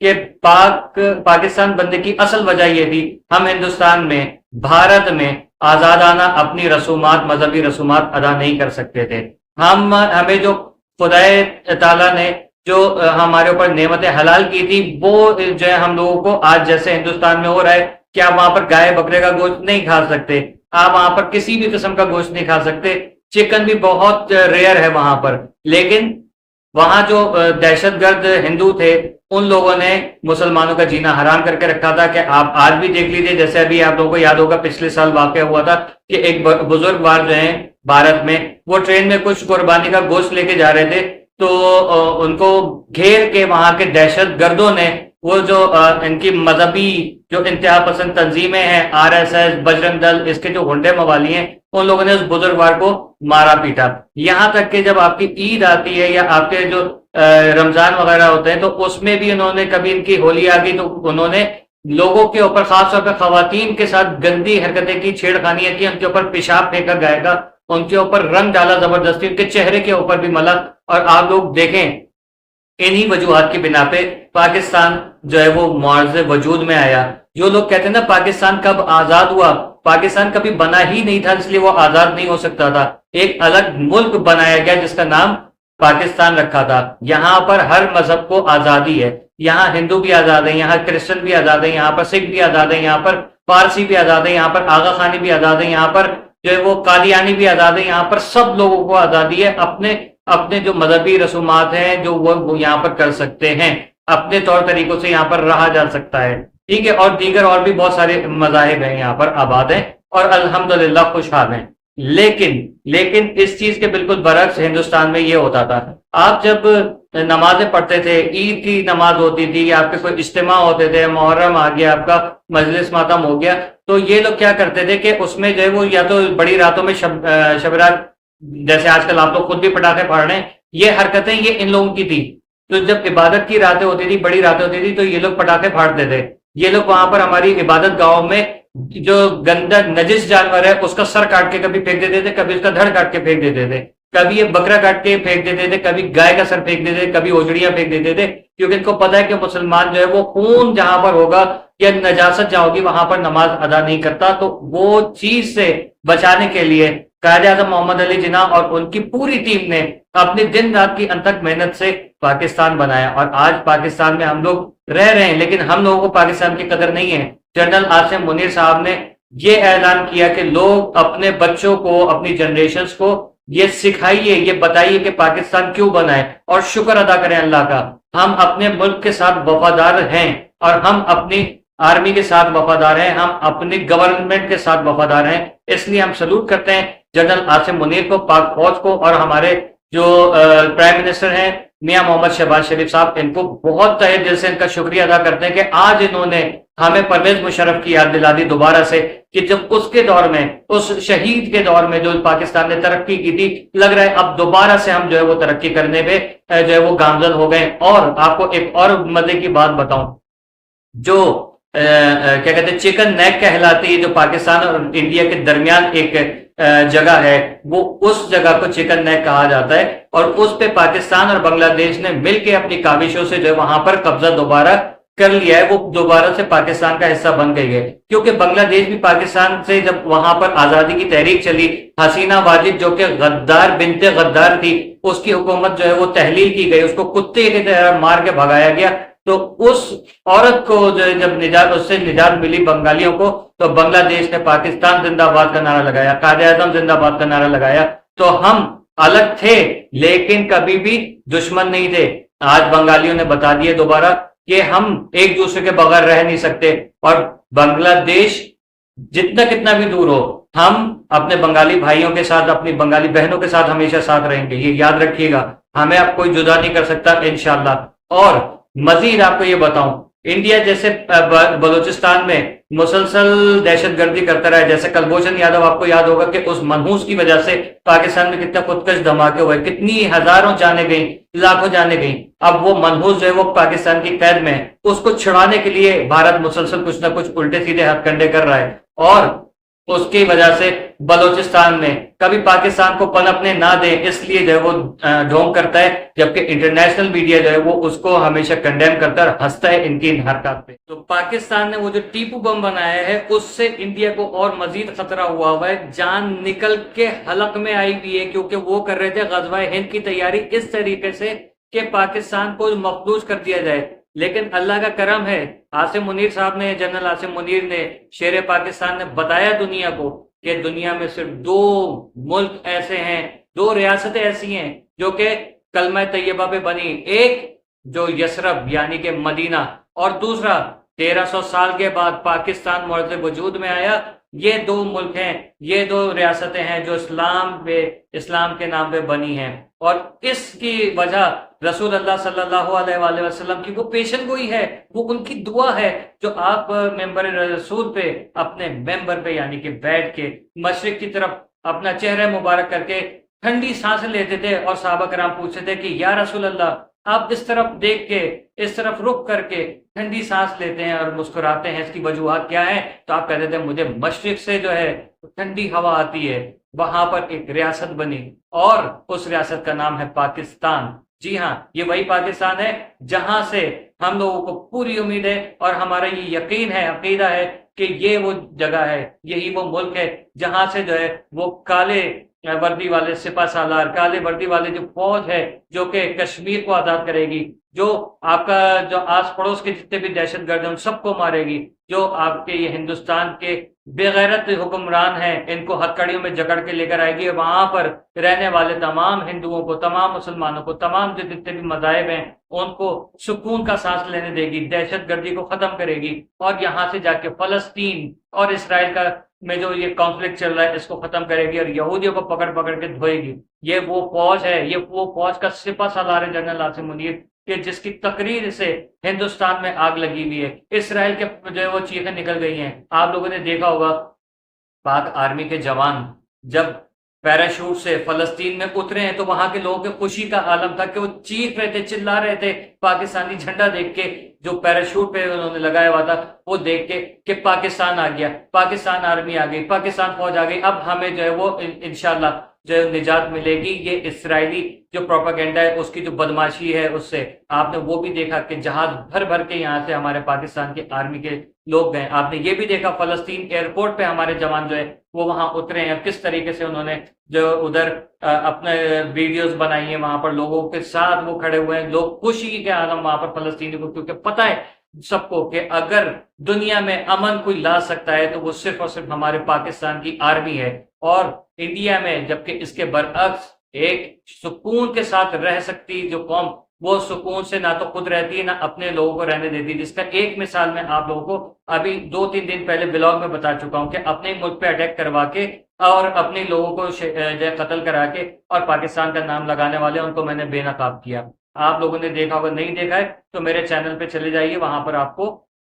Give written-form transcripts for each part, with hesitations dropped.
کہ پاکستان بننے کی اصل وجہ یہ تھی، ہم ہندوستان میں، بھارت میں آزادانہ اپنی رسومات، مذہبی رسومات ادا نہیں کر سکتے تھے۔ ہمیں جو خدا تعالیٰ نے جو ہمارے اوپر نعمتیں حلال کی تھی، وہ جو ہے ہم لوگوں کو آج جیسے ہندوستان میں ہو رہا ہے کہ آپ وہاں پر گائے بکرے کا گوشت نہیں کھا سکتے، آپ وہاں پر کسی بھی قسم کا گوشت نہیں کھا سکتے، چکن بھی بہت ریئر ہے وہاں پر۔ لیکن وہاں جو دہشت گرد ہندو تھے، ان لوگوں نے مسلمانوں کا جینا حرام کر کے رکھا تھا، کہ آپ آج بھی دیکھ لیجیے، جیسے ابھی آپ لوگوں کو یاد ہوگا پچھلے سال واقعہ ہوا تھا کہ ایک بزرگ وار جو ہیں بھارت میں، وہ ٹرین میں کچھ قربانی کا گوشت لے کے جا رہے تھے، تو ان کو گھیر کے وہاں کے دہشت گردوں نے، وہ جو ان کی مذہبی جو انتہا پسند تنظیمیں ہیں، RSS، بجرنگ دل، اس کے جو ہنڈے موالی ہیں، ان لوگوں نے اس بزرگوار کو مارا پیٹا۔ یہاں تک کہ جب آپ کی عید آتی ہے یا آپ کے جو رمضان وغیرہ ہوتے ہیں، تو اس میں بھی انہوں نے، کبھی ان کی ہولی آ گئی تو انہوں نے لوگوں کے اوپر، خاص طور پہ خواتین کے ساتھ گندی حرکتیں کی، چھیڑخانیاں کی، ان کے اوپر پیشاب پھینکا گائے گا، ان کے اوپر رنگ ڈالا زبردستی، ان کے چہرے کے اوپر بھی ملا۔ اور آپ لوگ دیکھیں، انہی وجوہات کی بنا پہ پاکستان جو ہے وہ معرض وجود میں آیا۔ جو لوگ کہتے ہیں نا پاکستان کب آزاد ہوا، پاکستان کبھی بنا ہی نہیں تھا، اس لیے وہ آزاد نہیں ہو سکتا تھا۔ ایک الگ ملک بنایا گیا جس کا نام پاکستان رکھا تھا۔ یہاں پر ہر مذہب کو آزادی ہے، یہاں ہندو بھی آزاد ہے، یہاں کرسچن بھی آزاد ہے، یہاں پر سکھ بھی آزاد ہے، یہاں پر پارسی بھی آزاد ہے، یہاں پر آغا خانی بھی آزاد ہے، یہاں پر جو ہے وہ قادیانی بھی آزاد ہے، یہاں پر سب لوگوں کو آزادی ہے، اپنے جو مذہبی رسومات ہیں جو وہ یہاں پر کر سکتے ہیں، اپنے طور طریقوں سے یہاں پر رہا جا سکتا ہے، ٹھیک ہے۔ اور دیگر اور بھی بہت سارے مذاہب ہیں یہاں پر آباد ہیں اور الحمدللہ خوشحال ہیں۔ لیکن اس چیز کے بالکل برعکس ہندوستان میں یہ ہوتا تھا، آپ جب نمازیں پڑھتے تھے، عید کی نماز ہوتی تھی، یا آپ کے کوئی اجتماع ہوتے تھے، محرم آ گیا، آپ کا مجلس ماتم ہو گیا، تو یہ لوگ کیا کرتے تھے کہ اس میں جو ہے وہ یا تو بڑی راتوں میں شب رات، جیسے آج کل آپ لوگ خود بھی پٹاخے پھاڑ رہے ہیں، یہ حرکتیں یہ ان لوگوں کی تھی۔ تو جب عبادت کی راتیں ہوتی تھی، بڑی راتیں ہوتی تھی، تو یہ لوگ پٹاخے پھاڑتے تھے، یہ لوگ وہاں پر ہماری عبادت گاہوں میں جو گندا نجس جانور ہے اس کا سر کاٹ کے کبھی پھینک دیتے تھے، کبھی اس کا دھڑ کاٹ کے پھینک دیتے تھے، کبھی یہ بکرا کاٹ کے پھینک دیتے تھے، کبھی گائے کا سر پھینک دیتے تھے، کبھی اوجڑیاں پھینک دیتے تھے، کیونکہ ان کو پتا ہے کہ مسلمان جو ہے وہ خون جہاں پر ہوگا یا نجاست جہاں ہوگی وہاں پر نماز ادا نہیں کرتا۔ تو وہ چیز سے بچانے کے لیے قائد اعظم محمد علی جناح اور ان کی پوری ٹیم نے اپنی دن رات کی انتھک محنت سے پاکستان بنایا، اور آج پاکستان میں ہم لوگ رہ رہے ہیں، لیکن ہم لوگوں کو پاکستان کی قدر نہیں ہے۔ جنرل عاصم منیر صاحب نے یہ اعلان کیا کہ لوگ اپنے بچوں کو، اپنی جنریشنز کو یہ سکھائیے، یہ بتائیے کہ پاکستان کیوں بنا ہے، اور شکر ادا کریں اللہ کا، ہم اپنے ملک کے ساتھ وفادار ہیں، اور ہم اپنی آرمی کے ساتھ وفادار ہیں، ہم اپنی گورنمنٹ کے ساتھ وفادار ہیں۔ اس لیے ہم سلوٹ کرتے ہیں جنرل عاصم منیر کو، پاک فوج کو، اور ہمارے جو پرائم منسٹر ہیں میاں محمد شہباز شریف صاحب، ان کو بہت تہہ دل سے ان کا شکریہ ادا کرتے ہیں کہ آج انہوں نے ہمیں پرویز مشرف کی یاد دلا دی دوبارہ سے، کہ جب اس کے دور میں، اس شہید کے دور میں جو پاکستان نے ترقی کی تھی، لگ رہا ہے اب دوبارہ سے ہم جو ہے وہ ترقی کرنے پہ جو ہے وہ گامزن ہو گئے۔ اور آپ کو ایک اور مزے کی بات بتاؤں، جو کیا کہتے ہیں چکن نیک کہلاتی ہے، جو پاکستان اور انڈیا کے درمیان ایک جگہ ہے، وہ اس جگہ کو چکن نیک کہا جاتا ہے، اور اس پہ پاکستان اور بنگلہ دیش نے مل کے اپنی کاوشوں سے جو وہاں پر قبضہ دوبارہ کر لیا ہے، وہ دوبارہ سے پاکستان کا حصہ بن گئی ہے۔ کیونکہ بنگلہ دیش بھی پاکستان سے جب وہاں پر آزادی کی تحریک چلی، حسینہ واجد جو کہ غدار بنت غدار تھی، اس کی حکومت جو ہے وہ تحلیل کی گئی، اس کو کتے کی طرح مار کے بھگایا گیا، تو اس عورت کو جو جب نجات، اس سے نجات ملی بنگالیوں کو، تو بنگلہ دیش نے پاکستان زندہ باد کا نعرہ لگایا، قائد اعظم زندہ باد کا نعرہ لگایا۔ تو ہم الگ تھے لیکن کبھی بھی دشمن نہیں تھے۔ آج بنگالیوں نے بتا دیا دوبارہ کہ ہم ایک دوسرے کے بغیر رہ نہیں سکتے، اور بنگلہ دیش جتنا کتنا بھی دور ہو، ہم اپنے بنگالی بھائیوں کے ساتھ، اپنی بنگالی بہنوں کے ساتھ ہمیشہ ساتھ رہیں گے، یہ یاد رکھیے گا، ہمیں اب کوئی جدا نہیں کر سکتا انشاءاللہ۔ اور مزید آپ کو یہ بتاؤں، انڈیا جیسے بلوچستان میں مسلسل دہشت گردی کرتا رہا ہے، جیسے کلبھوشن یادو، آپ کو یاد ہوگا کہ اس منحوس کی وجہ سے پاکستان میں کتنے خودکش دھماکے ہوئے، کتنی ہزاروں جانیں گئیں، لاکھوں جانیں گئیں۔ اب وہ منحوس جو ہے وہ پاکستان کی قید میں ہے، اس کو چھڑانے کے لیے بھارت مسلسل کچھ نہ کچھ الٹے سیدھے ہتھ کنڈے کر رہا ہے، اور اس کی وجہ سے بلوچستان میں کبھی پاکستان کو پنپنے نہ دیں، اس لیے جو ہے وہ ڈھونگ کرتا ہے، جبکہ انٹرنیشنل میڈیا جو ہے وہ اس کو ہمیشہ کنڈیم کرتا ہے اور ہنستا ہے ان کی ان حرکات پہ۔ تو پاکستان نے وہ جو ٹیپو بم بنایا ہے اس سے انڈیا کو اور مزید خطرہ ہوا ہے، جان نکل کے حلق میں آئی ہوئی ہے، کیونکہ وہ کر رہے تھے غزوہ ہند کی تیاری اس طریقے سے کہ پاکستان کو مفلوج کر دیا جائے۔ لیکن اللہ کا کرم ہے، عاصم منیر صاحب نے، جنرل عاصم منیر نے، شیر پاکستان نے بتایا دنیا کو کہ دنیا میں صرف 2 ملک ایسے ہیں، 2 ریاستیں ایسی ہیں جو کہ کلمہ طیبہ پہ بنی، ایک جو یثرب یعنی کہ مدینہ، اور دوسرا 1300 سال کے بعد پاکستان مورد وجود میں آیا۔ یہ 2 ملک ہیں، یہ 2 ریاستیں ہیں جو اسلام کے نام پہ بنی ہیں، اور اس کی وجہ رسول اللہ صلی اللہ علیہ وآلہ وسلم کی وہ پیشن گوئی ہے، وہ ان کی دعا ہے جو آپ ممبر رسول پہ، اپنے ممبر پہ یعنی کہ بیٹھ کے مشرق کی طرف اپنا چہرہ مبارک کر کے ٹھنڈی سانس لیتے تھے، اور صحابہ کرام پوچھتے تھے کہ یا رسول اللہ، آپ اس طرف دیکھ کے، اس طرف رخ کر کے ٹھنڈی سانس لیتے ہیں اور مسکراتے ہیں، اس کی وجوہات کیا ہیں؟ تو آپ کہتے تھے مجھے مشرق سے جو ہے ٹھنڈی ہوا آتی ہے۔ وہاں پر ایک ریاست بنی اور اس ریاست کا نام ہے پاکستان۔ جی ہاں، یہ وہی پاکستان ہے جہاں سے ہم لوگوں کو پوری امید ہے اور ہمارا یہ یقین ہے، عقیدہ ہے کہ یہ وہ جگہ ہے، یہی وہ ملک ہے جہاں سے جو ہے وہ کالے وردی والے سپہ سالار، کالے وردی والے جو فوج ہے جو کہ کشمیر کو آزاد کرے گی، جو آپ کا جو آس پڑوس کے جتنے بھی دہشت گرد ہیں ان سب کو مارے گی، جو آپ کے یہ ہندوستان کے بے غیرت حکمران ہیں ان کو ہتھکڑیوں میں جکڑ کے لے کر آئے گی، اور وہاں پر رہنے والے تمام ہندوؤں کو، تمام مسلمانوں کو، تمام جو جتنے بھی مذاہب ہیں ان کو سکون کا سانس لینے دے گی، دہشت گردی کو ختم کرے گی، اور یہاں سے جا کے فلسطین اور اسرائیل کا میں جو یہ کانفلکٹ چل رہا ہے اس کو ختم کرے گی، اور یہودیوں کو پکڑ پکڑ کے دھوئے گی۔ یہ وہ فوج ہے، یہ وہ فوج کا سپہ سالار ہے جنرل عاصم منیر، کہ جس کی تقریر سے ہندوستان میں آگ لگی ہوئی ہے۔ اسرائیل کے جو ہے وہ چیخیں نکل گئی ہیں۔ آپ لوگوں نے دیکھا ہوگا پاک آرمی کے جوان جب پیراشوٹ سے فلسطین میں اترے ہیں تو وہاں کے لوگوں کے خوشی کا عالم تھا کہ وہ چیخ رہے تھے، چلا رہے تھے پاکستانی جھنڈا دیکھ کے، جو پیراشوٹ پہ انہوں نے لگایا ہوا تھا وہ دیکھ کے کہ پاکستان آ گیا، پاکستان آرمی آ گئی، پاکستان فوج آ گئی، اب ہمیں جو ہے وہ انشاءاللہ جو ہے نجات ملے گی۔ یہ اسرائیلی جو پروپیگنڈا ہے، اس کی جو بدماشی ہے، اس سے آپ نے وہ بھی دیکھا کہ جہاز بھر بھر کے یہاں سے ہمارے پاکستان کے آرمی کے لوگ گئے۔ آپ نے یہ بھی دیکھا فلسطین ایئرپورٹ پہ ہمارے جوان جو ہے وہ وہاں اترے ہیں، کس طریقے سے انہوں نے جو ادھر اپنے ویڈیوز بنائی ہیں، وہاں پر لوگوں کے ساتھ وہ کھڑے ہوئے ہیں، لوگ خوشی کے عالم وہاں پر فلسطینی کو، کیونکہ پتہ ہے سب کو کہ اگر دنیا میں امن کوئی لا سکتا ہے تو وہ صرف اور صرف ہمارے پاکستان کی آرمی ہے، اور انڈیا میں جبکہ اس کے برعکس ایک سکون کے ساتھ رہ سکتی جو قوم، وہ سکون سے نہ تو خود رہتی ہے نہ اپنے لوگوں کو رہنے دیتی، جس کا ایک مثال میں آپ لوگوں کو ابھی 2-3 دن پہلے بلاگ میں بتا چکا ہوں کہ اپنے ملک پہ اٹیک کروا کے اور اپنے لوگوں کو قتل کرا کے اور پاکستان کا نام لگانے والے ان کو میں نے بے نقاب کیا۔ آپ لوگوں نے دیکھا ہوگا، نہیں دیکھا ہے تو میرے چینل پہ چلے جائیے، وہاں پر آپ کو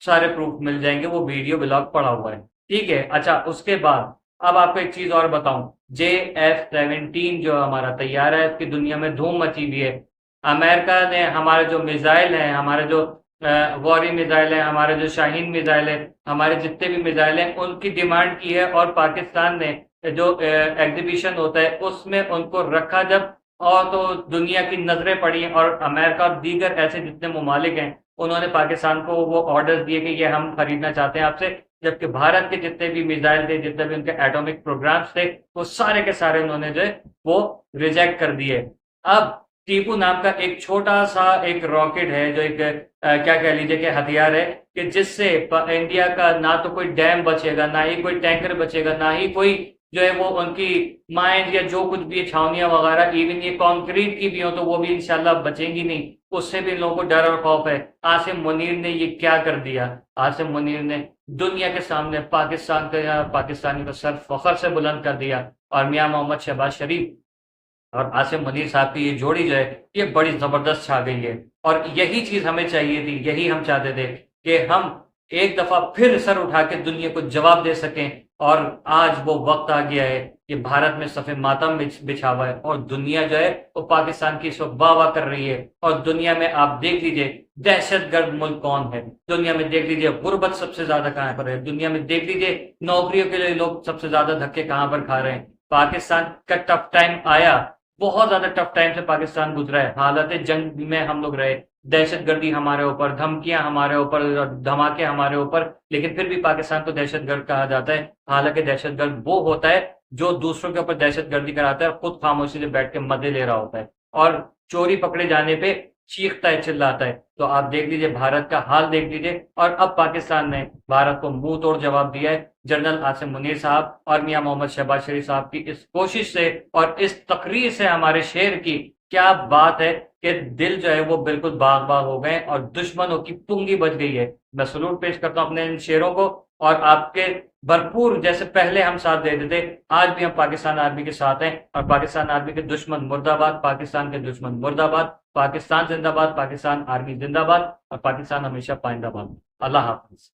سارے پروف مل جائیں گے، وہ ویڈیو بلاگ پڑا ہوا ہے، ٹھیک ہے۔ اچھا، اس کے بعد اب آپ کو ایک چیز اور بتاؤں، JF-17 جو ہمارا طیارہ ہے، اس کی دنیا میں دھوم مچی ہوئی ہے۔ امریکہ نے ہمارے جو میزائل ہیں، ہمارے جو واری میزائل ہیں، ہمارے جو شاہین میزائل ہیں، ہمارے جتنے بھی میزائل ہیں ان کی ڈیمانڈ کی ہے، اور پاکستان نے جو ایگزیبیشن ہوتا ہے اس میں ان کو رکھا جب، اور تو دنیا کی نظریں پڑی ہیں، اور امریکہ اور دیگر ایسے جتنے ممالک ہیں انہوں نے پاکستان کو وہ آرڈرز دیے کہ یہ ہم خریدنا چاہتے ہیں آپ سے، جبکہ بھارت کے جتنے بھی میزائل تھے، جتنے بھی ان کے ایٹامک پروگرامز تھے، وہ سارے کے سارے انہوں نے جو ہے وہ ریجیکٹ کر دیے۔ اب ٹیپو نام کا ایک چھوٹا سا ایک راکٹ ہے جو ایک کیا کہہ لیجیے کہ ہتھیار ہے، کہ جس سے انڈیا کا نہ تو کوئی ڈیم بچے گا، نہ ہی کوئی ٹینکر بچے گا، نہ ہی کوئی جو ہے وہ ان کی مائنز یا جو کچھ بھی چھاونیاں وغیرہ، ایون یہ کانکریٹ کی بھی ہوں تو وہ بھی انشاءاللہ بچیں گی نہیں، اس سے بھی ان لوگوں کو ڈر اور خوف ہے۔ عاصم منیر نے یہ کیا کر دیا؟ عاصم منیر نے دنیا کے سامنے پاکستان کا، پاکستانی کا سر فخر سے بلند کر دیا، اور میاں محمد شہباز شریف اور عاصم منیر صاحب کی یہ جوڑی جو ہے یہ بڑی زبردست چھا گئی ہے، اور یہی چیز ہمیں چاہیے تھی، یہی ہم چاہتے تھے کہ ہم ایک دفعہ پھر سر اٹھا کے دنیا کو جواب دے سکیں اور آج وہ وقت آ گیا ہے کہ بھارت میں صف ماتم بچھا ہوا ہے اور دنیا جو ہے وہ پاکستان کی اس وقت واہ واہ کر رہی ہے. اور دنیا میں آپ دیکھ لیجئے دہشت گرد ملک کون ہے, دنیا میں دیکھ لیجئے غربت سب سے زیادہ کہاں پر ہے, دنیا میں دیکھ لیجئے نوکریوں کے لیے لوگ سب سے زیادہ دھکے کہاں پر کھا رہے ہیں. پاکستان کا ٹف ٹائم آیا, بہت زیادہ ٹف ٹائم سے پاکستان گزرا ہے, حالت جنگ میں ہم لوگ رہے, دہشت گردی ہمارے اوپر, دھمکیاں ہمارے اوپر, دھماکے ہمارے اوپر, لیکن پھر بھی پاکستان کو دہشت گرد کہا جاتا ہے. حالانکہ دہشت گرد وہ ہوتا ہے جو دوسروں کے اوپر دہشت گردی کراتا ہے اور خود خاموشی سے بیٹھ کے مزے لے رہا ہوتا ہے اور چوری پکڑے جانے پہ چیختا ہے, چلاتا ہے. تو آپ دیکھ لیجئے بھارت کا حال دیکھ لیجئے. اور اب پاکستان نے بھارت کو منہ توڑ جواب دیا ہے. جنرل عاصم منیر صاحب اور میاں محمد شہباز شریف صاحب کی اس کوشش سے اور اس تقریر سے ہمارے شہر کی کیا بات ہے کہ دل جو ہے وہ بالکل باغ باغ ہو گئے اور دشمنوں کی پنگی بج گئی ہے. میں سلوٹ پیش کرتا ہوں اپنے ان شیروں کو, اور آپ کے بھرپور جیسے پہلے ہم ساتھ دیتے تھے آج بھی ہم پاکستان آرمی کے ساتھ ہیں. اور پاکستان آرمی کے دشمن مرد آباد, پاکستان کے دشمن مرد آباد, پاکستان زندہ باد, پاکستان آرمی زندہ باد, اور پاکستان ہمیشہ پائندہ باد. اللہ حافظ.